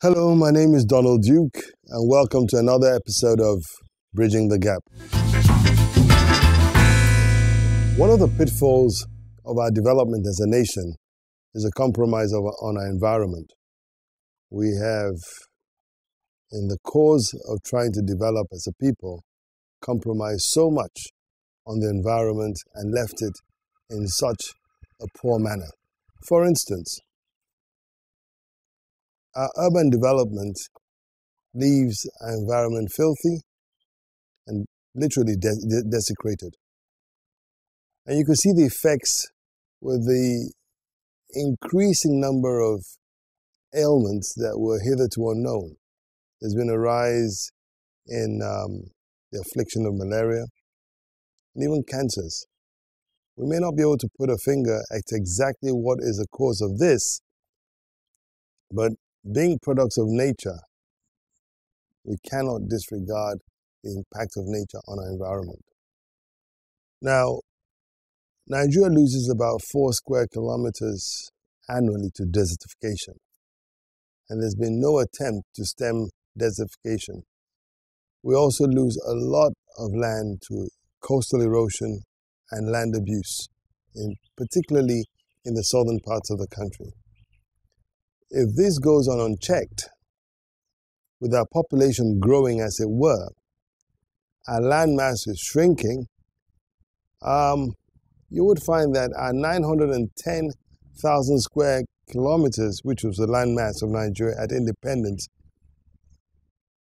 Hello, my name is Donald Duke, and welcome to another episode of Bridging the Gap. One of the pitfalls of our development as a nation is a compromise on our environment. We have, in the cause of trying to develop as a people, compromised so much on the environment and left it in such a poor manner. For instance, our urban development leaves our environment filthy and literally desecrated. And you can see the effects with the increasing number of ailments that were hitherto unknown. There's been a rise in the affliction of malaria and even cancers. We may not be able to put a finger at exactly what is the cause of this, but being products of nature, we cannot disregard the impact of nature on our environment. Now, Nigeria loses about 4 square kilometers annually to desertification, and there's been no attempt to stem desertification. We also lose a lot of land to coastal erosion and land abuse, particularly in the southern parts of the country. If this goes on unchecked, with our population growing as it were, our land mass is shrinking, you would find that our 910,000 square kilometers, which was the land mass of Nigeria at independence,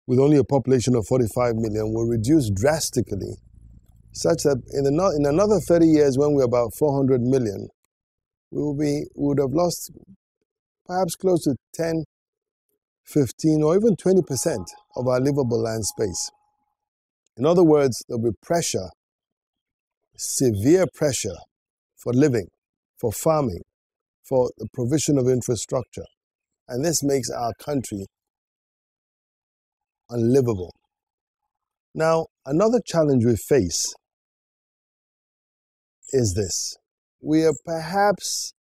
with only a population of 45 million, will reduce drastically, such that in another 30 years, when we're about 400 million, we would have lost perhaps close to 10, 15, or even 20% of our livable land space. In other words, there'll be pressure, severe pressure for living, for farming, for the provision of infrastructure. And this makes our country unlivable. Now, another challenge we face is this. We are perhaps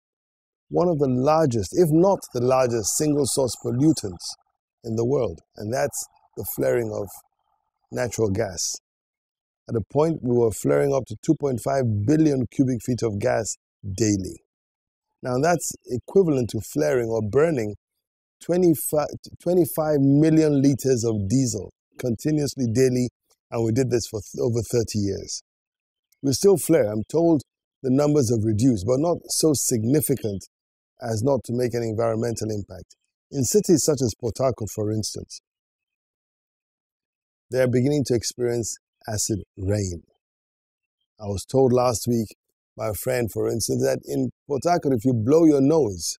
one of the largest, if not the largest, single-source pollutants in the world, and that's the flaring of natural gas. At a point, we were flaring up to 2.5 billion cubic feet of gas daily. Now, that's equivalent to flaring or burning 25 million liters of diesel continuously daily, and we did this for over 30 years. We still flare. I'm told the numbers have reduced, but not so significant as not to make any environmental impact. In cities such as Port Harcourt, for instance, they are beginning to experience acid rain. I was told last week by a friend, for instance, that in Port Harcourt, if you blow your nose,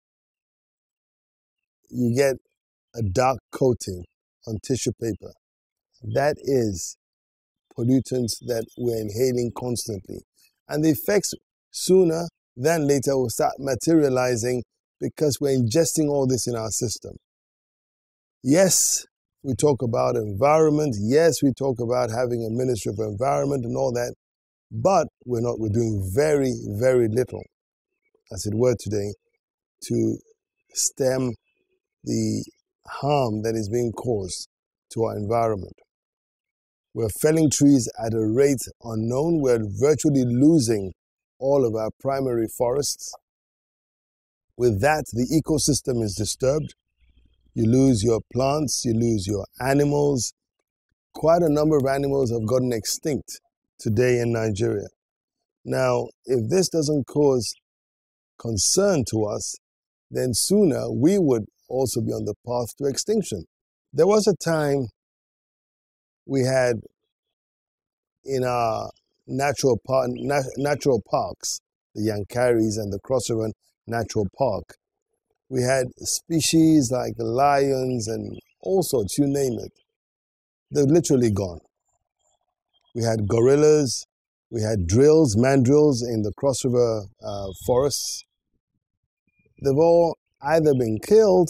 you get a dark coating on tissue paper. That is pollutants that we're inhaling constantly. And the effects sooner than later will start materializing because we're ingesting all this in our system. Yes, we talk about environment. Yes, we talk about having a Ministry of Environment and all that, but we're doing very, very little, as it were today, to stem the harm that is being caused to our environment. We're felling trees at a rate unknown. We're virtually losing all of our primary forests. With that, the ecosystem is disturbed. You lose your plants, you lose your animals. Quite a number of animals have gotten extinct today in Nigeria. Now, if this doesn't cause concern to us, then sooner we would also be on the path to extinction. There was a time we had in our natural parks, the Yankaris and the Cross River Natural Park, we had species like lions and all sorts, you name it. They're literally gone. We had gorillas, we had mandrills in the Cross River forests. They've all either been killed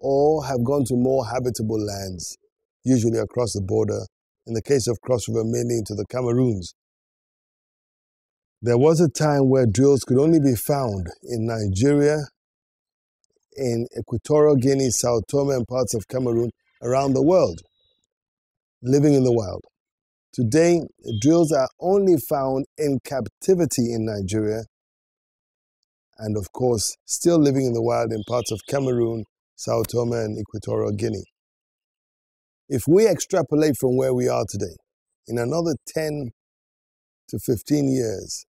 or have gone to more habitable lands, usually across the border. In the case of Cross River, mainly into the Cameroons. There was a time where drills could only be found in Nigeria, in Equatorial Guinea, Sao Tome, and parts of Cameroon around the world, living in the wild. Today, drills are only found in captivity in Nigeria, and of course, still living in the wild in parts of Cameroon, Sao Tome, and Equatorial Guinea. If we extrapolate from where we are today, in another 10 to 15 years,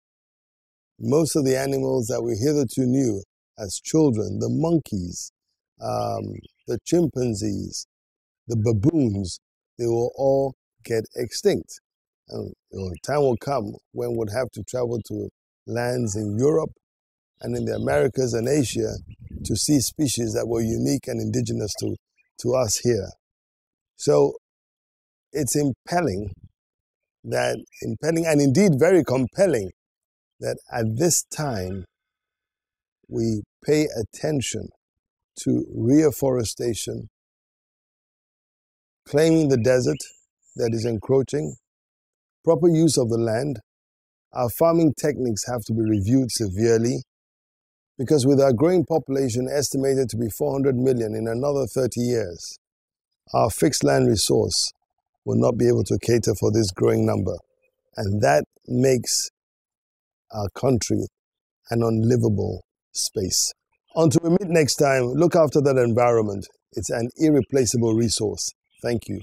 most of the animals that we hitherto knew as children, the monkeys, the chimpanzees, the baboons, they will all get extinct. And time will come when we'll have to travel to lands in Europe and in the Americas and Asia to see species that were unique and indigenous to us here. So it's impelling and indeed very compelling that at this time we pay attention to reforestation, claiming the desert that is encroaching, proper use of the land. Our farming techniques have to be reviewed severely because with our growing population estimated to be 400 million in another 30 years, our fixed land resource will not be able to cater for this growing number. And that makes our country an unlivable space. Until we meet next time, look after that environment. It's an irreplaceable resource. Thank you.